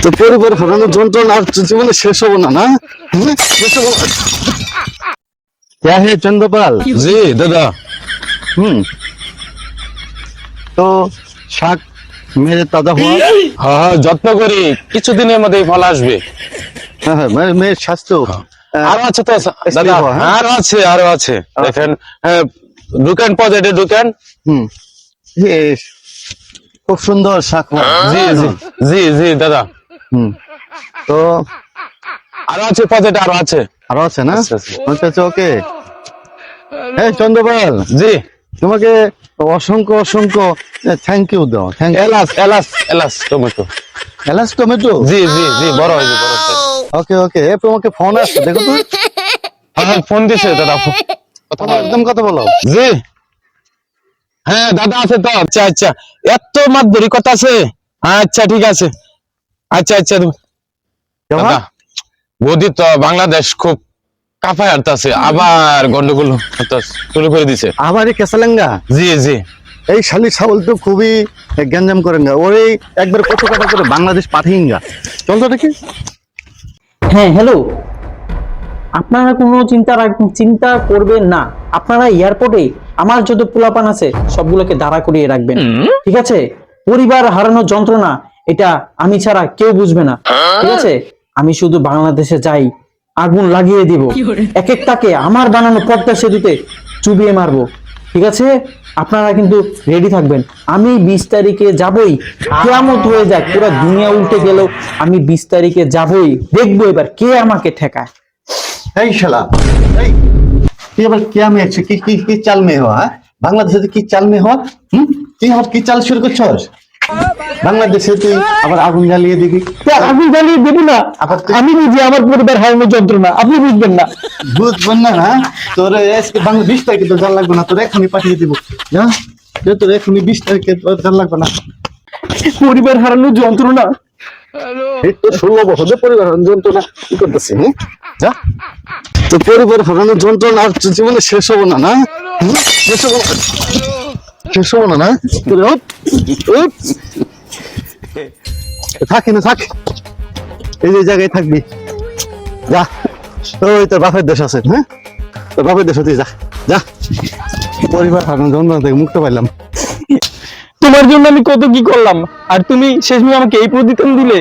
তো পরিবার হারানোর যন্ত্রণা আর জীবনে শেষ হবো না, না? শেষ হবো না। क्या है चंद्रपाल? জি দাদা। तो শাক মেরে তাজা हुआ? হ্যাঁ হ্যাঁ, যত্ন করি, কিছুদিনের মধ্যেই ফল আসবে। হ্যাঁ হ্যাঁ, মেয়ের স্বাস্থ্য আরো আছে তো দাদা, আরো আছে, আরো আছে। দেখেন, হ্যাঁ, ঢুকেন, পজেটে ঢুকেন। বেশ, খুব সুন্দর শাক। জি জি জি জি দাদা। তো আরো আছে, পজেটে আরো আছে। আরো আছে না? আচ্ছা, আচ্ছা। আচ্ছা, ওকে। হ্যাঁ চন্দ্রপাল, জি, তোমাকে অসংখ্য অসংখ্য থ্যাংক ইউ দাও। Thank you. এলাচ এলাচ এলাচ টমেটো। এলাচ টমেটো? জি জি জি, বড় হয়েছে, বড় হয়েছে। ওকে ওকে, তোমাকে ফোন আসছে, দেখো তো। হ্যাঁ, ফোন দিছে দাদা। একদম কথা বলো। জি, হ্যাঁ দাদা আছে তো। আচ্ছা আচ্ছা, এত মাধুরী কথা আছে। আচ্ছা ঠিক আছে। আচ্ছা আচ্ছা দাদা, মোদি তো বাংলাদেশ খুব কাঁপায় হাঁটতাছে, আবার গন্ডগোল শুরু করে দিছে। আবার এই কেসালেঙ্গা, জি জি। এই শালি ছাগল তো খুবই গ্যাঞ্জাম করেন গা, ওরে একবার কত কাটা করে বাংলাদেশ পাঠিয়ে গা। চল তো দেখি। হ্যাঁ হ্যালো, আপনারা কোনো চিন্তা করবেন না। আপনারা এয়ারপোর্টে আমার যত পোলাপান আছে সবগুলোকে দাঁড়া করিয়ে রাখবেন, ঠিক আছে? পরিবার হারানোর যন্ত্রণা এটা আমি ছাড়া কেউ বুঝবে না, ঠিক আছে? আমি শুধু বাংলাদেশে যাই, আগুন লাগিয়ে দিব, এক একটাকে আমার বানানো পদ্মা সেতুতে চুবিয়ে মারবো, ঠিক আছে? আপনারা কিন্তু রেডি থাকবেন। আমি 20 তারিখে যাবই, কিয়ামত হয়ে যাক, পুরো দুনিয়া উল্টে গেলেও আমি 20 তারিখে যাবই, দেখবো এবার কে আমাকে ঠেকায়। এই শালা, এই তুই আবার क्या में আছে? কি চাল में हो? হ্যাঁ, বাংলাদেশে কি চাল में हो? তুই আবার কি চাল শুরু করছস? বাংলাদেশে তুই আবার আগুন জ্বালিয়ে দিবি? আগুন জ্বালিয়ে দেবো না, আমি বুঝি আমার পরিবার হারানোর যন্ত্রণা, আপনি বুঝবেন না। বুঝবেন না? না তোর আজকে বাংলা 20 তারিখে তো জাল লাগবে না, তোর এখনই পাঠিয়ে দিব। যা, তোর এখনই 20 তারিখে জাল লাগবে না। পরিবার হারানোর যন্ত্রণা, এই তো 16 বছরের পরিবার হারানোর যন্ত্রণা কি করতেছি? যা, তো পরিবার হারানোর যন্ত্রণা আর জীবনে শেষ হবো না, না? শেষ হবো না, শেষ হবো না, না? তোর থাকি না, থাক, এই যে জায়গায় থাকবি। যা, ওই তোর বাপের দেশ আছে, হ্যাঁ, তোর বাপের দেশ তুই যা, যা। পরিবার হারানোর যন্ত্রণা থেকে মুক্ত পাইলাম। তোমার জন্য আমি কত কি করলাম, আর তুমি শেষমেশ আমাকে এই প্রতিদান দিলে।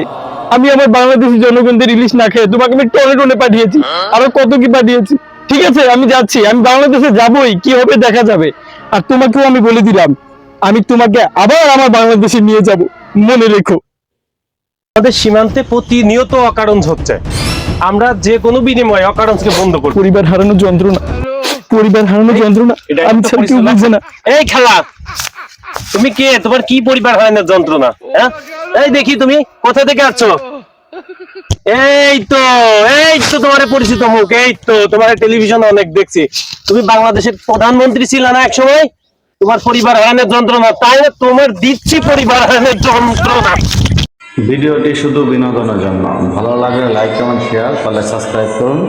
আমি আমার বাংলাদেশি জনগণদের ইলিশ না খেয়ে তোমাকে আমি টনে পাঠিয়েছি, আরো কত কি পাঠিয়েছি। ঠিক আছে, আমি যাচ্ছি, আমি বাংলাদেশে যাবই, কি হবে দেখা যাবে। আর তোমাকেও আমি বলে দিলাম, আমি তোমাকে আবার আমার বাংলাদেশে নিয়ে যাব, মনে রেখো। আমাদের সীমান্তে প্রতিনিয়ত অকারণ হচ্ছে, আমরা যে কোনো বিনিময়ে অকারণকে বন্ধ করব। পরিবার হারানোর যন্ত্রণা, পরিবার হারানোর যন্ত্রণা আমি ছাড়া কেউ বুঝে না। এই খেলা, তুমি কে? তোমার কি পরিবার হারানোর যন্ত্রণা? হ্যাঁ, এই দেখি তুমি কোথা থেকে আসছো? এই তো তোমার পরিচিত মুখ, এই তো তোমার টেলিভিশনে অনেক দেখছি। তুমি বাংলাদেশের প্রধানমন্ত্রী ছিল না এক সময়? তোমার পরিবার হারানোর যন্ত্রণা, তাই না? তোমার দিচ্ছি পরিবার হারানোর যন্ত্রণা। ভিডিওটি শুধু বিনোদনের জন্য, ভালো লাগলে লাইক কমেন্ট শেয়ার, তাহলে সাবস্ক্রাইব করুন।